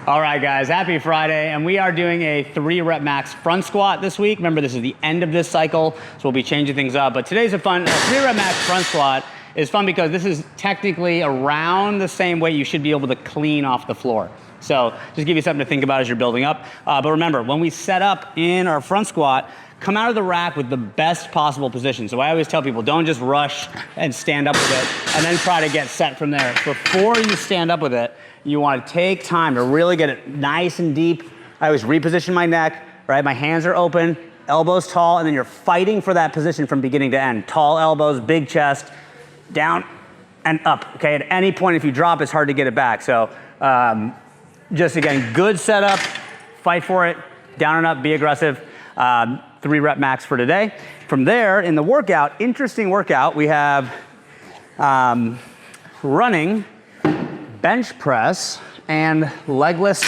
All right, guys, happy Friday, and we are doing a 3 rep max front squat this week. Remember, this is the end of this cycle, so we'll be changing things up. But today's a 3 rep max front squat is fun because this is technically around the same way you should be able to clean off the floor. So just give you something to think about as you're building up. But remember, when we set up in our front squat, come out of the rack with the best possible position. So I always tell people, don't just rush and stand up with it and then try to get set from there. Before you stand up with it, you want to take time to really get it nice and deep. I always reposition my neck, right? My hands are open, elbows tall, and then you're fighting for that position from beginning to end. Tall elbows, big chest, down and up, okay? At any point, if you drop, it's hard to get it back. So just again, good setup, fight for it, down and up, be aggressive. 3 rep max for today. From there, in the workout, interesting workout, we have running, bench press, and legless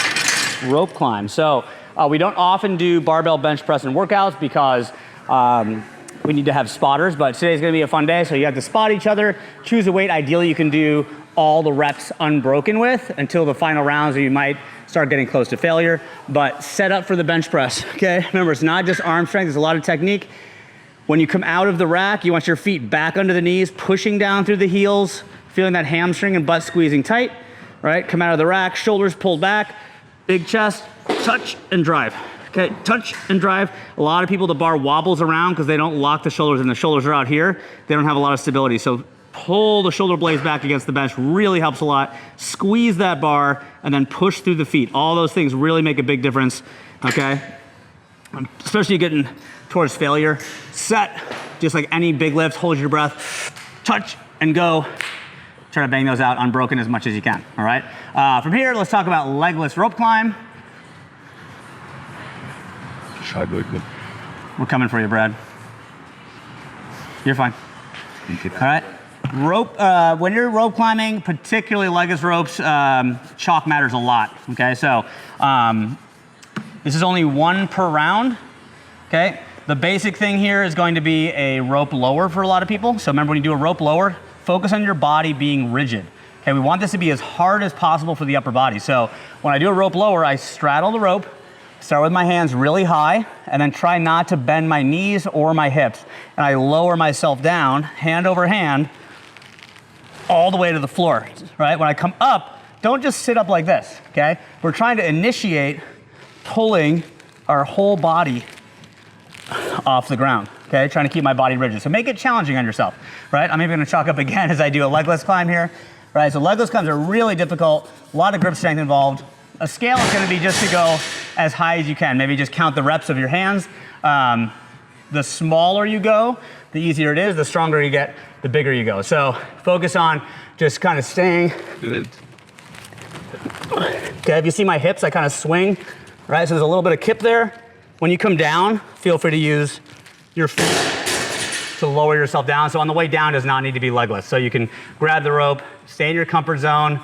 rope climb. So we don't often do barbell bench press in workouts because we need to have spotters, but today's gonna be a fun day. So you have to spot each other, choose a weight. Ideally, you can do all the reps unbroken with until the final rounds, or you might start getting close to failure, but set up for the bench press, okay? Remember, it's not just arm strength, there's a lot of technique. When you come out of the rack, you want your feet back under the knees, pushing down through the heels, feeling that hamstring and butt squeezing tight, right? Come out of the rack, shoulders pulled back, big chest, touch and drive, okay? Touch and drive. A lot of people, the bar wobbles around because they don't lock the shoulders and the shoulders are out here. They don't have a lot of stability. So pull the shoulder blades back against the bench, really helps a lot. Squeeze that bar and then push through the feet. All those things really make a big difference, okay? Especially getting towards failure. Set, just like any big lift, hold your breath, touch and go. Try to bang those out unbroken as much as you can, all right? From here, let's talk about legless rope climb. We're coming for you, Brad. You're fine. All right. Rope, when you're rope climbing, particularly legless ropes, chalk matters a lot, okay? So this is only 1 per round, okay? The basic thing here is going to be a rope lower for a lot of people. So remember, when you do a rope lower, focus on your body being rigid, okay? We want this to be as hard as possible for the upper body. So when I do a rope lower, I straddle the rope, start with my hands really high, and then try not to bend my knees or my hips. And I lower myself down, hand over hand, all the way to the floor, right? When I come up, don't just sit up like this, okay? We're trying to initiate pulling our whole body off the ground, okay? Trying to keep my body rigid. So make it challenging on yourself, right? I'm even gonna chalk up again as I do a legless climb here, right? So legless climbs are really difficult, a lot of grip strength involved. A scale is gonna be just to go as high as you can. Maybe just count the reps of your hands. The smaller you go, the easier it is. The stronger you get, the bigger you go. So focus on just kind of staying. Okay, if you see my hips, I kind of swing, right? So there's a little bit of kip there. When you come down, feel free to use your feet to lower yourself down. So on the way down does not need to be legless. So you can grab the rope, stay in your comfort zone,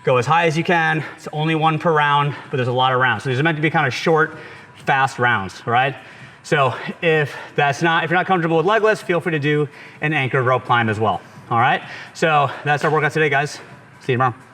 go as high as you can. It's only 1 per round, but there's a lot of rounds. So these are meant to be kind of short, fast rounds, right? So if you're not comfortable with legless, feel free to do an anchored rope climb as well, all right? So that's our workout today, guys. See you tomorrow.